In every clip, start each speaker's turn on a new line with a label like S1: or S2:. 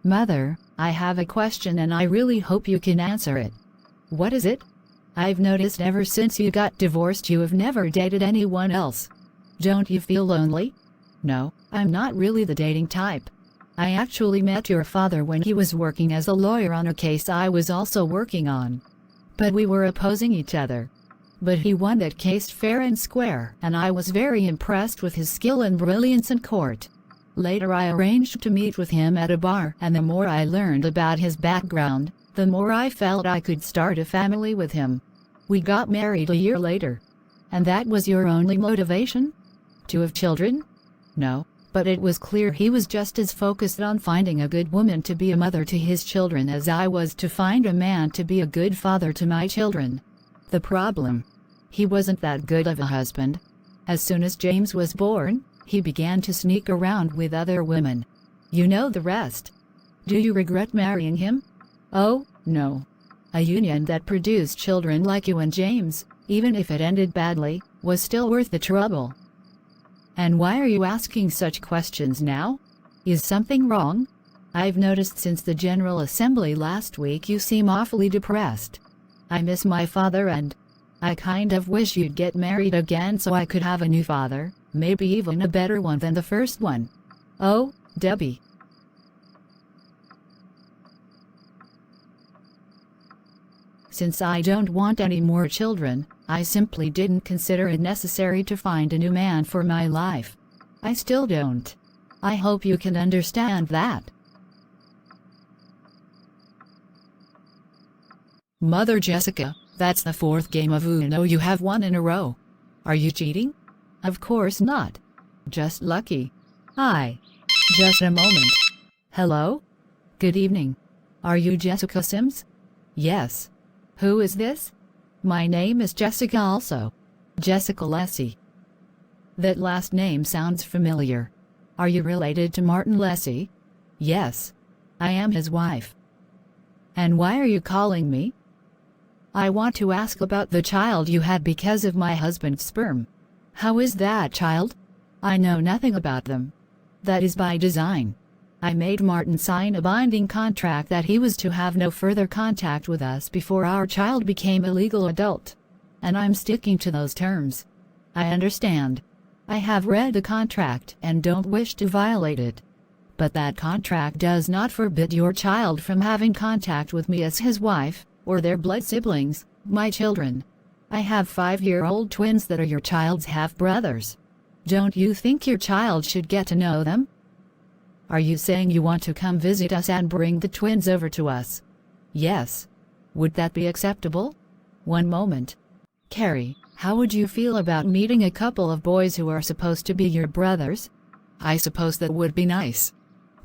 S1: Mother, I have a question and I really hope you can answer it. What is it? I've noticed ever since you got divorced you have never dated anyone else. Don't you feel lonely? No, I'm not really the dating type. I actually met your father when he was working as a lawyer on a case I was also working on. But we were opposing each other. But he won that case fair and square, and I was very impressed with his skill and brilliance in court. Later I arranged to meet with him at a bar, and the more I learned about his background, the more I felt I could start a family with him. We got married a year later. And that was your only motivation? To have children? No, but it was clear he was just as focused on finding a good woman to be a mother to his children as I was to find a man to be a good father to my children. The problem? He wasn't that good of a husband. As soon as James was born, he began to sneak around with other women. You know the rest. Do you regret marrying him? Oh, no. A union that produced children like you and James, even if it ended badly, was still worth the trouble. And why are you asking such questions now? Is something wrong? I've noticed since the General Assembly last week you seem awfully depressed. I miss my father and I kind of wish you'd get married again so I could have a new father, maybe even a better one than the first one. Oh, Debbie. Since I don't want any more children, I simply didn't consider it necessary to find a new man for my life. I still don't. I hope you can understand that. Mother Jessica, that's the fourth game of Uno you have won in a row. Are you cheating? Of course not. Just lucky. Just a moment. Hello? Good evening. Are you Jessica Sims? Yes. Who is this? My name is Jessica also. Jessica Lessie. That last name sounds familiar. Are you related to Martin Lessie? Yes. I am his wife. And why are you calling me? I want to ask about the child you had because of my husband's sperm. How is that child? I know nothing about them. That is by design. I made Martin sign a binding contract that he was to have no further contact with us before our child became a legal adult. And I'm sticking to those terms. I understand. I have read the contract and don't wish to violate it. But that contract does not forbid your child from having contact with me as his wife, or their blood siblings, my children. I have 5-year-old twins that are your child's half-brothers. Don't you think your child should get to know them? Are you saying you want to come visit us and bring the twins over to us? Yes. Would that be acceptable? One moment. Carrie, how would you feel about meeting a couple of boys who are supposed to be your brothers? I suppose that would be nice.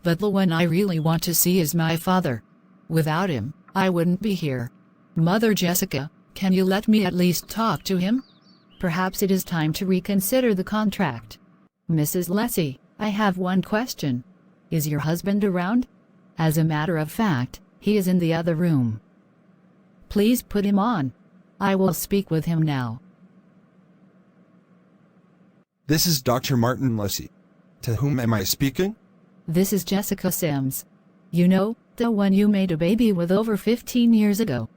S1: But the one I really want to see is my father. Without him, I wouldn't be here. Mother Jessica, can you let me at least talk to him? Perhaps it is time to reconsider the contract. Mrs. Lessie, I have one question. Is your husband around? As a matter of fact, he is in the other room. Please put him on. I will speak with him now.
S2: This is Dr. Martin Lessie. To whom am I speaking?
S1: This is Jessica Sims. You know, the one you made a baby with over 15 years ago.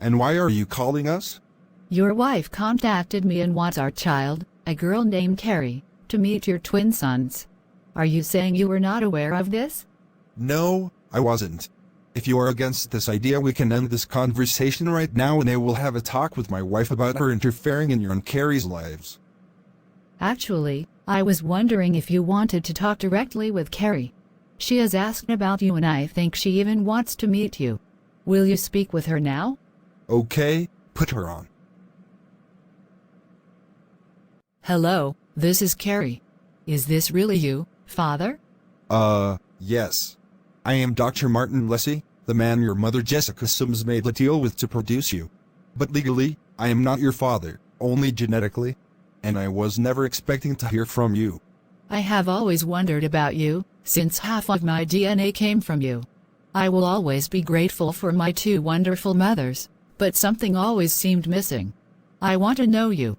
S2: And why are you calling us?
S1: Your wife contacted me and wants our child, a girl named Carrie, to meet your twin sons. Are you saying you were not aware of this?
S2: No, I wasn't. If you are against this idea, we can end this conversation right now and I will have a talk with my wife about her interfering in your and Carrie's lives.
S1: Actually, I was wondering if you wanted to talk directly with Carrie. She has asked about you and I think she even wants to meet you. Will you speak with her now?
S2: Okay, put her on.
S1: Hello, this is Carrie. Is this really you, Father?
S2: Yes. I am Dr. Martin Lessie, the man your mother Jessica Sims made a deal with to produce you. But legally, I am not your father, only genetically. And I was never expecting to hear from you.
S1: I have always wondered about you, since half of my DNA came from you. I will always be grateful for my two wonderful mothers, but something always seemed missing. I want to know you.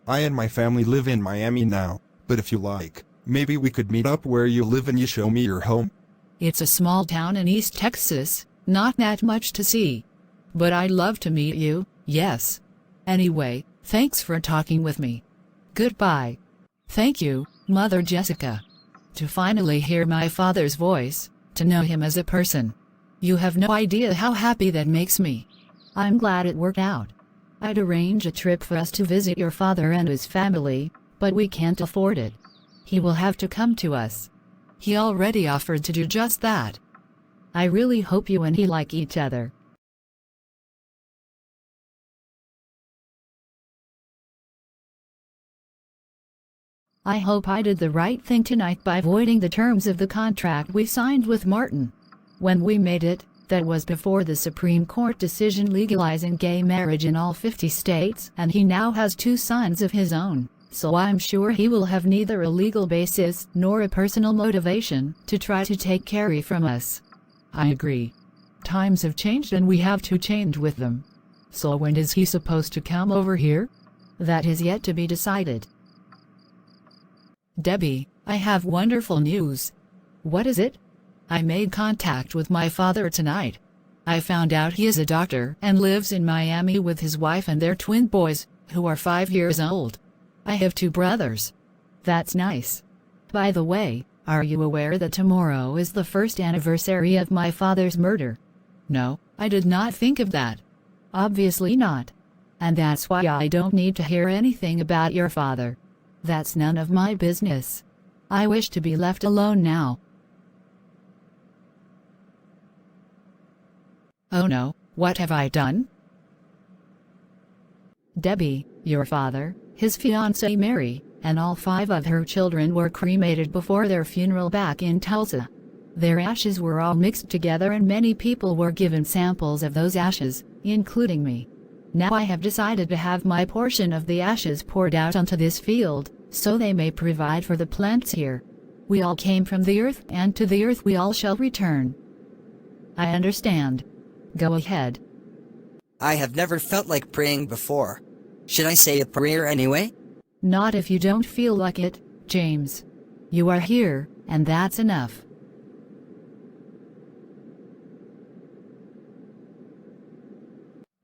S2: I and my family live in Miami now, but if you like, maybe we could meet up where you live and you show me your home.
S1: It's a small town in East Texas, not that much to see. But I'd love to meet you, yes. Anyway, thanks for talking with me. Goodbye. Thank you, Mother Jessica. To finally hear my father's voice, to know him as a person. You have no idea how happy that makes me. I'm glad it worked out. I'd arrange a trip for us to visit your father and his family, but we can't afford it. He will have to come to us. He already offered to do just that. I really hope you and he like each other. I hope I did the right thing tonight by voiding the terms of the contract we signed with Martin. When we made it, that was before the Supreme Court decision legalizing gay marriage in all 50 states, and he now has 2 sons of his own, so I'm sure he will have neither a legal basis nor a personal motivation to try to take Carrie from us. I agree. Times have changed and we have to change with them. So when is he supposed to come over here? That is yet to be decided. Debbie, I have wonderful news. What is it? I made contact with my father tonight. I found out he is a doctor and lives in Miami with his wife and their twin boys, who are 5 years old. I have 2 brothers. That's nice. By the way, are you aware that tomorrow is the 1st anniversary of my father's murder? No, I did not think of that. Obviously not. And that's why I don't need to hear anything about your father. That's none of my business. I wish to be left alone now. Oh no, what have I done? Debbie, your father, his fiancée Mary, and all 5 of her children were cremated before their funeral back in Tulsa. Their ashes were all mixed together and many people were given samples of those ashes, including me. Now I have decided to have my portion of the ashes poured out onto this field, so they may provide for the plants here. We all came from the earth, and to the earth we all shall return. I understand. Go ahead.
S3: I have never felt like praying before. Should I say a prayer anyway?
S1: Not if you don't feel like it, James. You are here, and that's enough.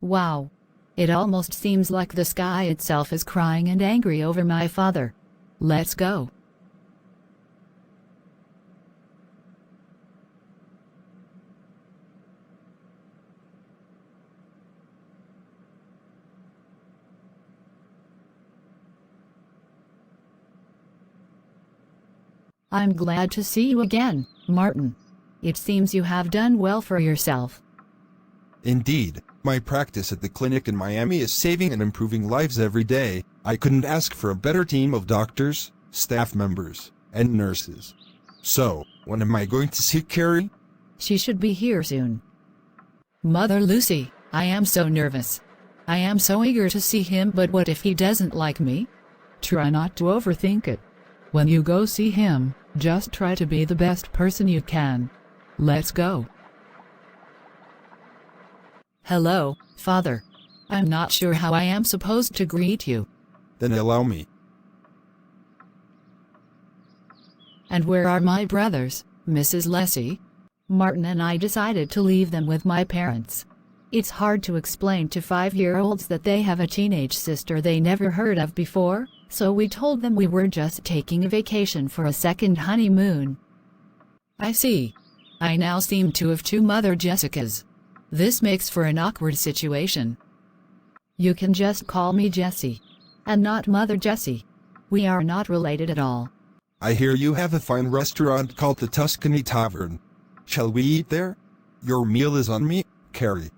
S1: Wow. It almost seems like the sky itself is crying and angry over my father. Let's go. I'm glad to see you again, Martin. It seems you have done well for yourself.
S2: Indeed, my practice at the clinic in Miami is saving and improving lives every day. I couldn't ask for a better team of doctors, staff members, and nurses. So, when am I going to see Carrie?
S1: She should be here soon. Mother Lucy, I am so nervous. I am so eager to see him, but what if he doesn't like me? Try not to overthink it. When you go see him, just try to be the best person you can. Let's go. Hello, Father. I'm not sure how I am supposed to greet you.
S2: Then allow me.
S1: And where are my brothers, Mrs. Lessie? Martin and I decided to leave them with my parents. It's hard to explain to 5-year-olds that they have a teenage sister they never heard of before, so we told them we were just taking a vacation for a second honeymoon. I see. I now seem to have 2 Mother Jessicas. This makes for an awkward situation. You can just call me Jessie. And not Mother Jessie. We are not related at all.
S2: I hear you have a fine restaurant called the Tuscany Tavern. Shall we eat there? Your meal is on me, Carrie.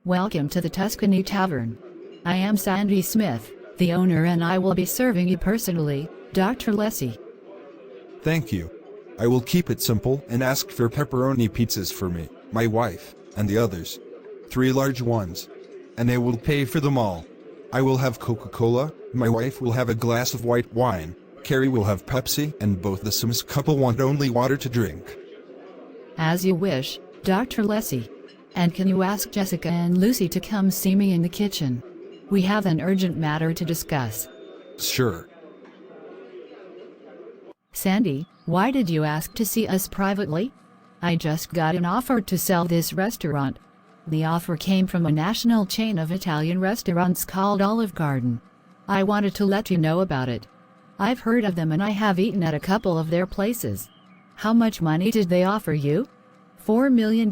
S1: Welcome to the Tuscany Tavern. I am Sandy Smith, the owner, and I will be serving you personally, Dr. Lessie.
S2: Thank you. I will keep it simple and ask for pepperoni pizzas for me, my wife, and the others. 3 large ones. And I will pay for them all. I will have Coca-Cola, my wife will have a glass of white wine, Carrie will have Pepsi, and both the Sims couple want only water to drink.
S1: As you wish, Dr. Lessie. And can you ask Jessica and Lucy to come see me in the kitchen? We have an urgent matter to discuss.
S2: Sure.
S1: Sandy, why did you ask to see us privately? I just got an offer to sell this restaurant. The offer came from a national chain of Italian restaurants called Olive Garden. I wanted to let you know about it. I've heard of them and I have eaten at a couple of their places. How much money did they offer you? $4 million.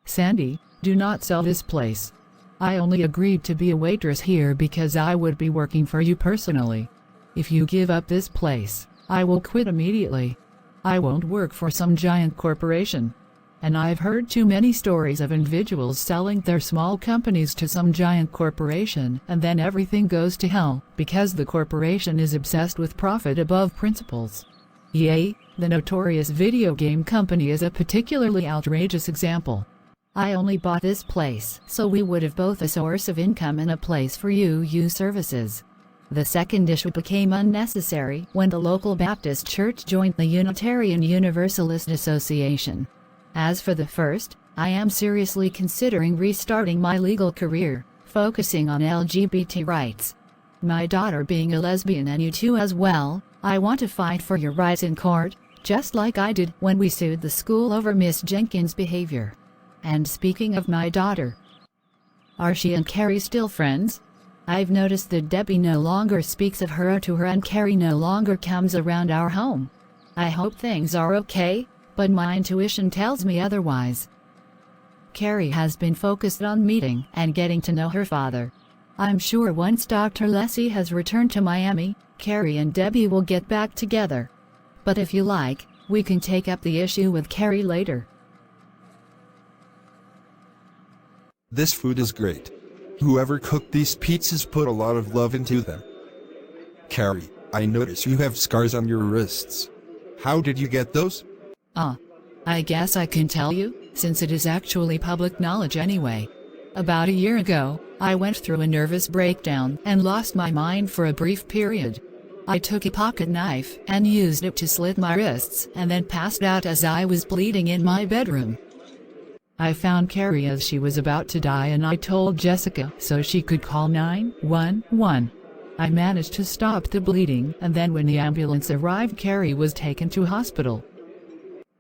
S4: Sandy, do not sell this place. I only agreed to be a waitress here because I would be working for you personally. If you give up this place, I will quit immediately. I won't work for some giant corporation. And I've heard too many stories of individuals selling their small companies to some giant corporation and then everything goes to hell because the corporation is obsessed with profit above principles. EA, the notorious video game company, is a particularly outrageous example. I only bought this place so we would have both a source of income and a place for you use services. The second issue became unnecessary when the local Baptist church joined the Unitarian Universalist Association. As for the first, I am seriously considering restarting my legal career, focusing on LGBT rights. My daughter being a lesbian and you too as well, I want to fight for your rights in court, just like I did when we sued the school over Miss Jenkins' behavior. And speaking of my daughter, are she and Carrie still friends? I've noticed that Debbie no longer speaks of her to her and Carrie no longer comes around our home. I hope things are okay, but my intuition tells me otherwise. Carrie has been focused on meeting and getting to know her father. I'm sure once Dr. Leslie has returned to Miami, Carrie and Debbie will get back together. But if you like, we can take up the issue with Carrie later.
S2: This food is great. Whoever cooked these pizzas put a lot of love into them. Carrie, I notice you have scars on your wrists. How did you get those?
S4: I guess I can tell you, since it is actually public knowledge anyway. About a year ago, I went through a nervous breakdown and lost my mind for a brief period. I took a pocket knife and used it to slit my wrists and then passed out as I was bleeding in my bedroom. I found Carrie as she was about to die and I told Jessica so she could call 911. I managed to stop the bleeding and then when the ambulance arrived, Carrie was taken to hospital.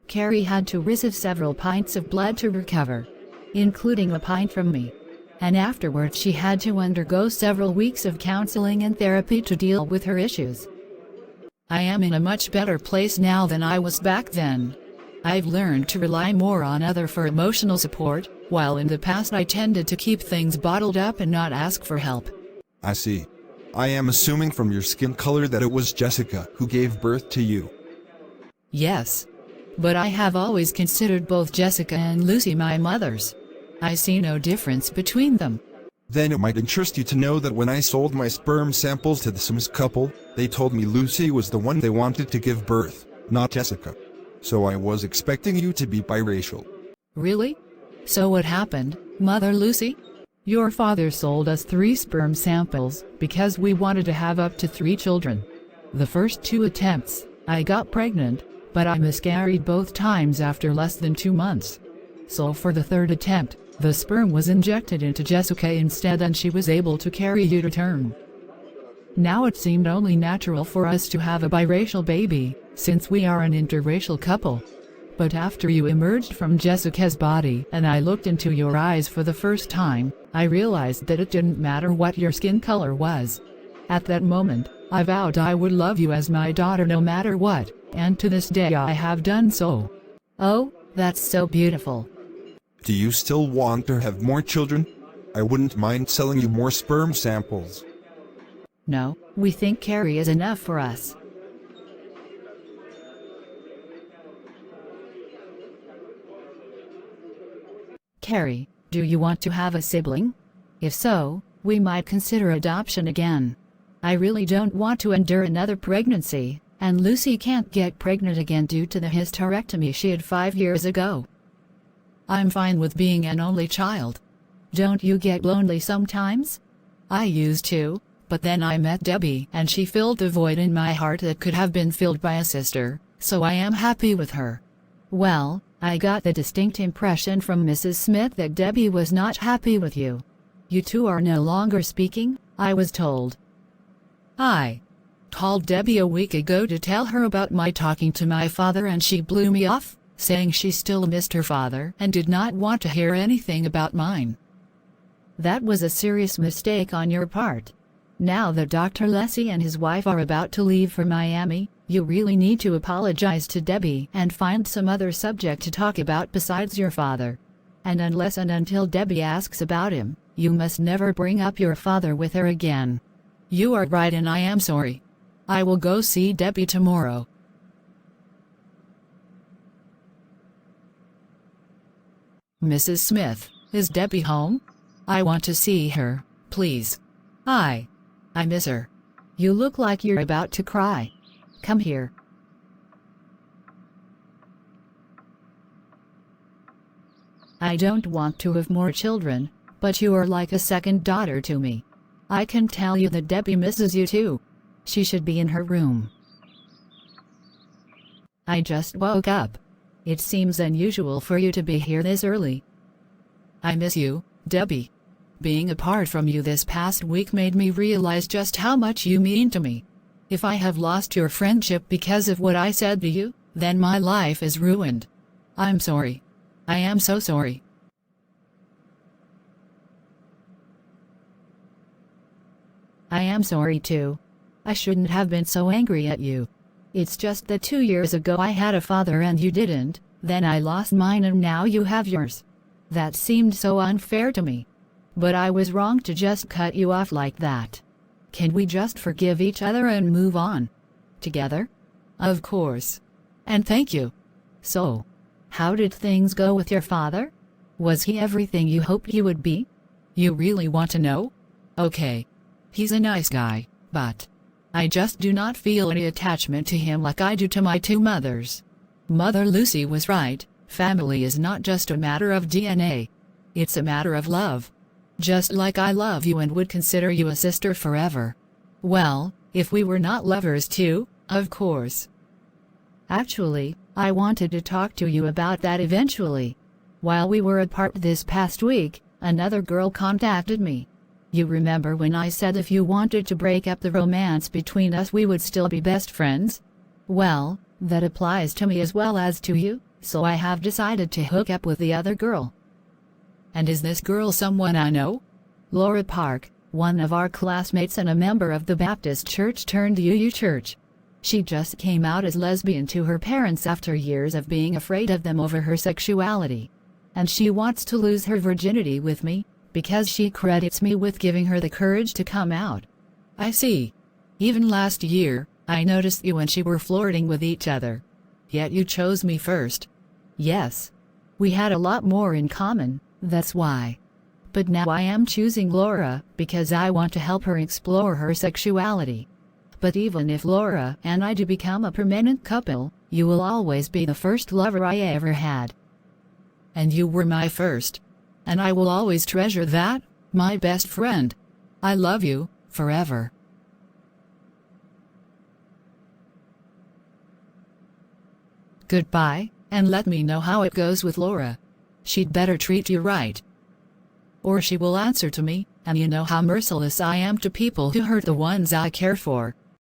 S4: Carrie had to receive several pints of blood to recover, including a pint from me. And afterwards she had to undergo several weeks of counseling and therapy to deal with her issues. I am in a much better place now than I was back then. I've learned to rely more on others for emotional support, while in the past I tended to keep things bottled up and not ask for help.
S2: I see. I am assuming from your skin color that it was Jessica who gave birth to you.
S4: Yes. But I have always considered both Jessica and Lucy my mothers. I see no difference between them.
S2: Then it might interest you to know that when I sold my sperm samples to the Sims couple, they told me Lucy was the one they wanted to give birth, not Jessica. So I was expecting you to be biracial.
S4: Really? So what happened, Mother Lucy? Your father sold us 3 sperm samples because we wanted to have up to 3 children. The first 2 attempts, I got pregnant, but I miscarried both times after less than 2 months. So for the 3rd attempt, the sperm was injected into Jessica instead and she was able to carry you to term. Now it seemed only natural for us to have a biracial baby, since we are an interracial couple. But after you emerged from Jessica's body and I looked into your eyes for the first time, I realized that it didn't matter what your skin color was. At that moment, I vowed I would love you as my daughter no matter what, and to this day I have done so.
S1: Oh, that's so beautiful.
S2: Do you still want to have more children? I wouldn't mind selling you more sperm samples.
S1: No, we think Carrie is enough for us. Carrie, do you want to have a sibling? If so, we might consider adoption again. I really don't want to endure another pregnancy, and Lucy can't get pregnant again due to the hysterectomy she had 5 years ago.
S4: I'm fine with being an only child.
S1: Don't you get lonely sometimes?
S4: I used to, but then I met Debbie and she filled the void in my heart that could have been filled by a sister, so I am happy with her.
S1: Well, I got the distinct impression from Mrs. Smith that Debbie was not happy with you. You two are no longer speaking, I was told. I called Debbie a week ago to tell her about my talking to my father, and she blew me off, saying she still missed her father and did not want to hear anything about mine. That was a serious mistake on your part. Now that Dr. Leslie and his wife are about to leave for Miami, you really need to apologize to Debbie and find some other subject to talk about besides your father. And unless and until Debbie asks about him, you must never bring up your father with her again. You are right, and I am sorry. I will go see Debbie tomorrow. Mrs. Smith, is Debbie home? I want to see her, please. I miss her. You look like you're about to cry. Come here. I don't want to have more children, but you are like a second daughter to me. I can tell you that Debbie misses you too. She should be in her room. I just woke up. It seems unusual for you to be here this early. I miss you, Debbie. Being apart from you this past week made me realize just how much you mean to me. If I have lost your friendship because of what I said to you, then my life is ruined. I'm sorry. I am so sorry. I am sorry too. I shouldn't have been so angry at you. It's just that 2 years ago I had a father and you didn't, then I lost mine and now you have yours. That seemed so unfair to me. But I was wrong to just cut you off like that. Can we just forgive each other and move on? Together? Of course. And thank you. So, how did things go with your father? Was he everything you hoped he would be? You really want to know? Okay. He's a nice guy, but I just do not feel any attachment to him like I do to my two mothers. Mother Lucy was right. Family is not just a matter of DNA. It's a matter of love. Just like I love you and would consider you a sister forever. Well, if we were not lovers too, of course. Actually, I wanted to talk to you about that eventually. While we were apart this past week, another girl contacted me. You remember when I said if you wanted to break up the romance between us we would still be best friends? Well, that applies to me as well as to you, so I have decided to hook up with the other girl. And is this girl someone I know? Laura Park, one of our classmates and a member of the Baptist church turned UU church. She just came out as lesbian to her parents after years of being afraid of them over her sexuality. And she wants to lose her virginity with me, because she credits me with giving her the courage to come out. I see. Even last year, I noticed you and she were flirting with each other. Yet you chose me first. Yes. We had a lot more in common, that's why. But now I am choosing Laura, because I want to help her explore her sexuality. But even if Laura and I do become a permanent couple, you will always be the first lover I ever had. And you were my first. And I will always treasure that, my best friend. I love you, forever. Goodbye, and let me know how it goes with Laura. She'd better treat you right. Or she will answer to me, and you know how merciless I am to people who hurt the ones I care for.